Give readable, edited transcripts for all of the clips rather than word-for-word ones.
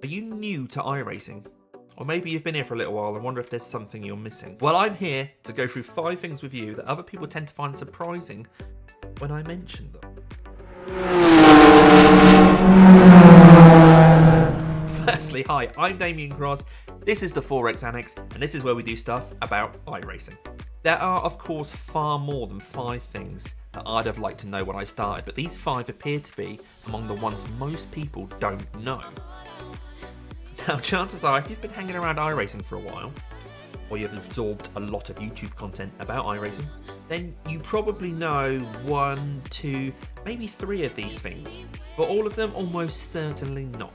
Are you new to iRacing? Or maybe you've been here for a little while and wonder if there's something you're missing. Well, I'm here to go through 5 things with you that other people tend to find surprising when I mention them. Firstly, hi, I'm Damien Cross, this is the 4X Annex, and this is where we do stuff about iRacing. There are, of course, far more than 5 things that I'd have liked to know when I started, but these 5 appear to be among the ones most people don't know. Now, chances are, if you've been hanging around iRacing for a while, or you've absorbed a lot of YouTube content about iRacing, then you probably know 1, 2, maybe 3 of these things, but all of them almost certainly not.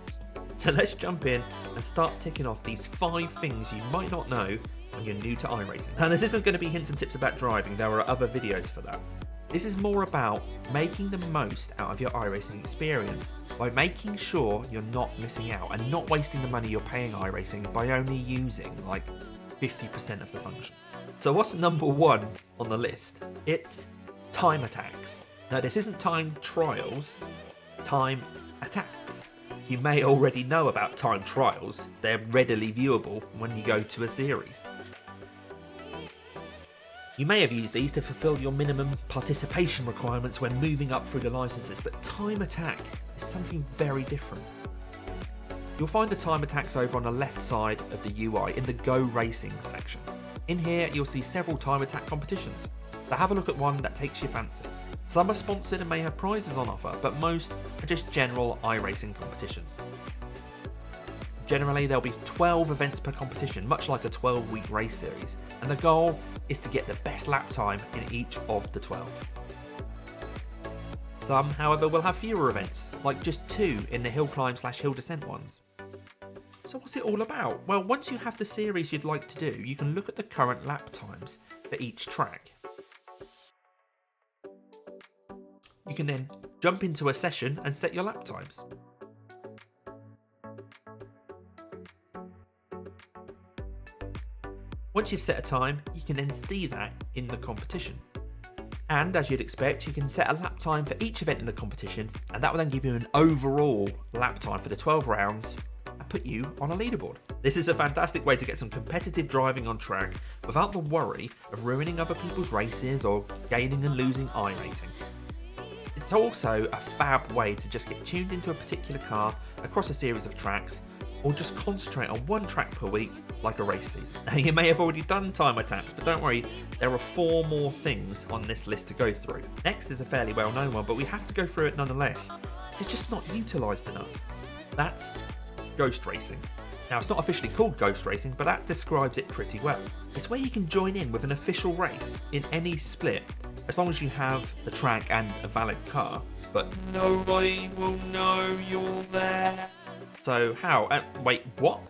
So let's jump in and start ticking off these 5 things you might not know when you're new to iRacing. Now, this isn't going to be hints and tips about driving, there are other videos for that. This is more about making the most out of your iRacing experience by making sure you're not missing out and not wasting the money you're paying iRacing by only using like 50% of the function. So what's number 1 on the list? It's time attacks. Now, this isn't time trials, time attacks. You may already know about time trials. They're readily viewable when you go to a series. You may have used these to fulfill your minimum participation requirements when moving up through the licenses, but time attack is something very different. You'll find the time attacks over on the left side of the UI in the Go Racing section. In here, you'll see several time attack competitions. So have a look at one that takes your fancy. Some are sponsored and may have prizes on offer, but most are just general iRacing competitions. Generally, there'll be 12 events per competition, much like a 12-week race series, and the goal is to get the best lap time in each of the 12. Some, however, will have fewer events, like just 2 in the hill climb/hill descent ones. So what's it all about? Well, once you have the series you'd like to do, you can look at the current lap times for each track. You can then jump into a session and set your lap times. Once you've set a time, you can then see that in the competition. And as you'd expect, you can set a lap time for each event in the competition, and that will then give you an overall lap time for the 12 rounds and put you on a leaderboard. This is a fantastic way to get some competitive driving on track without the worry of ruining other people's races or gaining and losing iRating. It's also a fab way to just get tuned into a particular car across a series of tracks, or just concentrate on one track per week like a race season. Now, you may have already done time attacks, but don't worry, there are 4 more things on this list to go through. Next is a fairly well-known one, but we have to go through it nonetheless. It's just not utilised enough. That's ghost racing. Now, it's not officially called ghost racing, but that describes it pretty well. It's where you can join in with an official race in any split, as long as you have the track and a valid car, but nobody will know you're there. So how? Wait, what?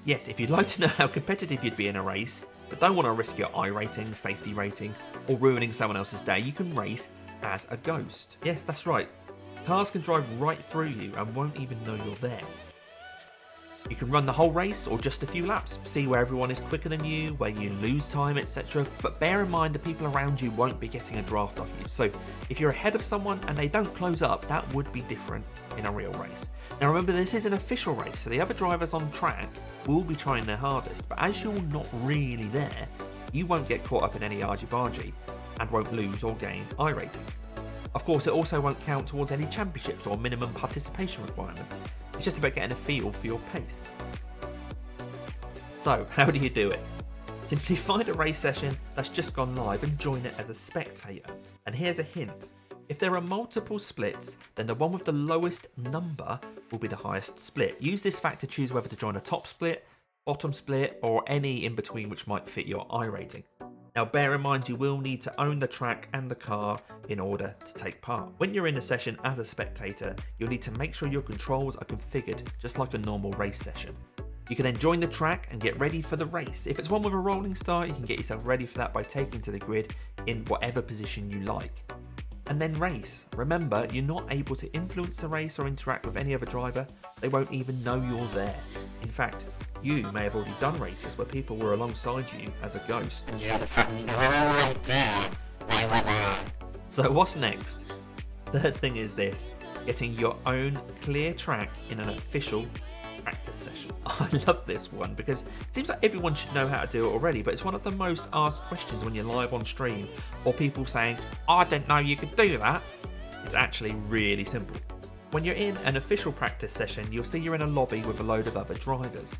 Yes, if you'd like to know how competitive you'd be in a race, but don't want to risk your iRating, safety rating, or ruining someone else's day, you can race as a ghost. Yes, that's right. Cars can drive right through you and won't even know you're there. You can run the whole race or just a few laps, see where everyone is quicker than you, where you lose time, etc. But bear in mind the people around you won't be getting a draft off you. So if you're ahead of someone and they don't close up, that would be different in a real race. Now remember, this is an official race, so the other drivers on track will be trying their hardest, but as you're not really there, you won't get caught up in any argy-bargy and won't lose or gain iRating. Of course, it also won't count towards any championships or minimum participation requirements. It's just about getting a feel for your pace. So, how do you do it? Simply find a race session that's just gone live and join it as a spectator. And here's a hint. If there are multiple splits, then the one with the lowest number will be the highest split. Use this fact to choose whether to join a top split, bottom split, or any in between which might fit your iRating. Now bear in mind you will need to own the track and the car in order to take part. When you're in a session as a spectator, you'll need to make sure your controls are configured just like a normal race session. You can then join the track and get ready for the race. If it's one with a rolling start, you can get yourself ready for that by taking to the grid in whatever position you like. And then race. Remember, you're not able to influence the race or interact with any other driver. They won't even know you're there. In fact, you may have already done races where people were alongside you as a ghost. And you had no idea they were there. So what's next? Third thing is this, getting your own clear track in an official practice session. I love this one because it seems like everyone should know how to do it already, but it's one of the most asked questions when you're live on stream or people saying, I didn't know you could do that. It's actually really simple. When you're in an official practice session, you'll see you're in a lobby with a load of other drivers.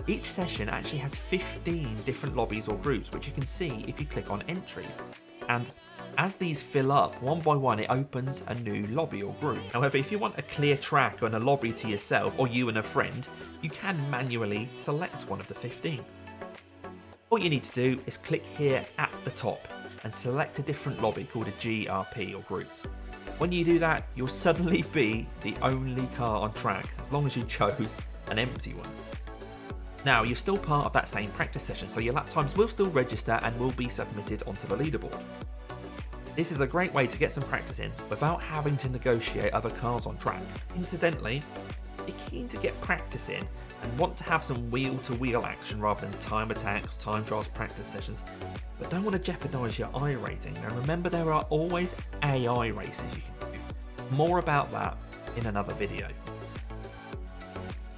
Each session actually has 15 different lobbies or groups, which you can see if you click on entries. And as these fill up, one by one, it opens a new lobby or group. However, if you want a clear track and a lobby to yourself, or you and a friend, you can manually select one of the 15. All you need to do is click here at the top and select a different lobby called a GRP or group. When you do that, you'll suddenly be the only car on track, as long as you chose an empty one. Now, you're still part of that same practice session, so your lap times will still register and will be submitted onto the leaderboard. This is a great way to get some practice in without having to negotiate other cars on track. Incidentally, if you're keen to get practice in and want to have some wheel-to-wheel action rather than time attacks, time trials, practice sessions, but don't want to jeopardise your iRating, now remember there are always AI races you can do. More about that in another video.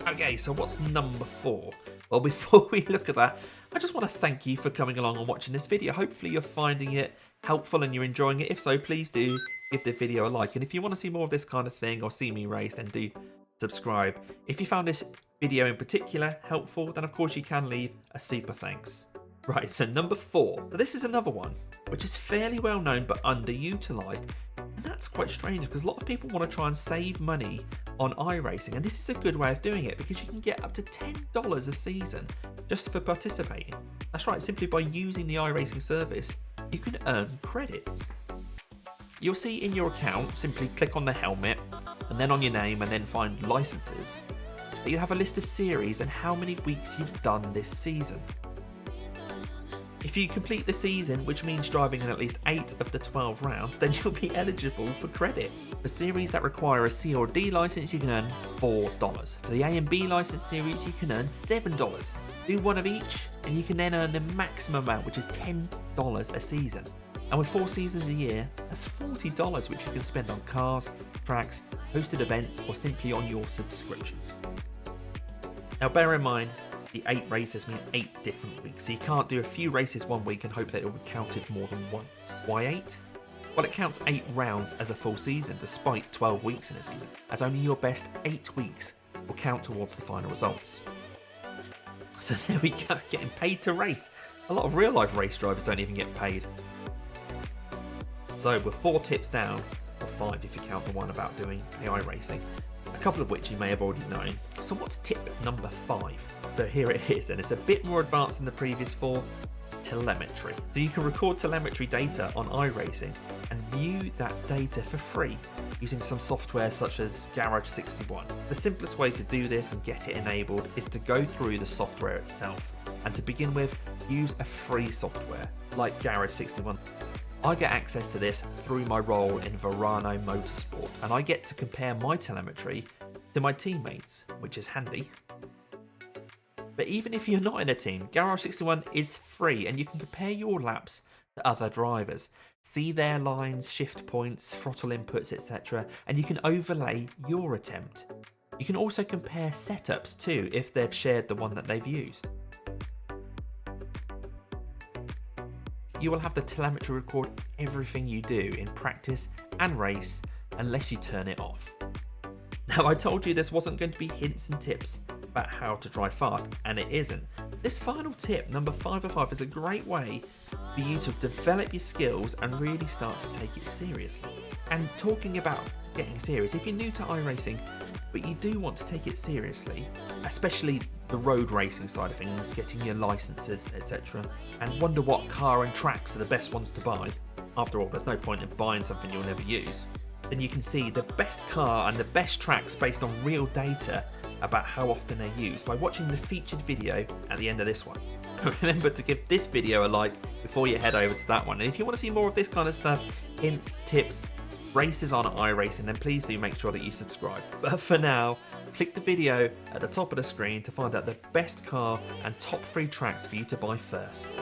Okay, so what's number 4? Well, before we look at that, I just want to thank you for coming along and watching this video. Hopefully you're finding it helpful and you're enjoying it. If so, please do give the video a like. And if you want to see more of this kind of thing or see me race, then do subscribe. If you found this video in particular helpful, then of course you can leave a super thanks. Right, so number 4. So this is another one which is fairly well known but underutilized. And that's quite strange because a lot of people want to try and save money on iRacing, and this is a good way of doing it because you can get up to $10 a season just for participating. That's right, simply by using the iRacing service, you can earn credits. You'll see in your account, simply click on the helmet and then on your name and then find licenses. But you have a list of series and how many weeks you've done this season. If you complete the season, which means driving in at least 8 of the 12 rounds, then you'll be eligible for credit. For series that require a C or D license, you can earn $4. For the A and B license series, you can earn $7. Do one of each, and you can then earn the maximum amount, which is $10 a season. And with 4 seasons a year, that's $40, which you can spend on cars, tracks, hosted events, or simply on your subscription. Now bear in mind, the 8 races mean 8 different weeks, so you can't do a few races one week and hope that it will be counted more than once. Why 8? Well, it counts 8 rounds as a full season, despite 12 weeks in a season, as only your best 8 weeks will count towards the final results. So there we go, getting paid to race. A lot of real life race drivers don't even get paid. So we're 4 tips down, or 5 if you count the one about doing AI racing, a couple of which you may have already known. So what's tip number 5? So here it is, and it's a bit more advanced than the previous 4, telemetry. So you can record telemetry data on iRacing and view that data for free using some software such as Garage 61. The simplest way to do this and get it enabled is to go through the software itself, and to begin with, use a free software like Garage 61. I get access to this through my role in Verano Motorsport, and I get to compare my telemetry to my teammates, which is handy. But even if you're not in a team, Garage 61 is free and you can compare your laps to other drivers, see their lines, shift points, throttle inputs, etc., and you can overlay your attempt. You can also compare setups too if they've shared the one that they've used. You will have the telemetry record everything you do in practice and race unless you turn it off. Now, I told you this wasn't going to be hints and tips about how to drive fast, and it isn't. This final tip, number 5 of 5, is a great way for you to develop your skills and really start to take it seriously. And talking about getting serious, if you're new to iRacing, but you do want to take it seriously, especially the road racing side of things, getting your licenses, etc., and wonder what car and tracks are the best ones to buy, after all, there's no point in buying something you'll never use, then you can see the best car and the best tracks based on real data about how often they're used by watching the featured video at the end of this one. Remember to give this video a like before you head over to that one. And if you want to see more of this kind of stuff, hints, tips, races on iRacing, then please do make sure that you subscribe. But for now, click the video at the top of the screen to find out the best car and top 3 tracks for you to buy first.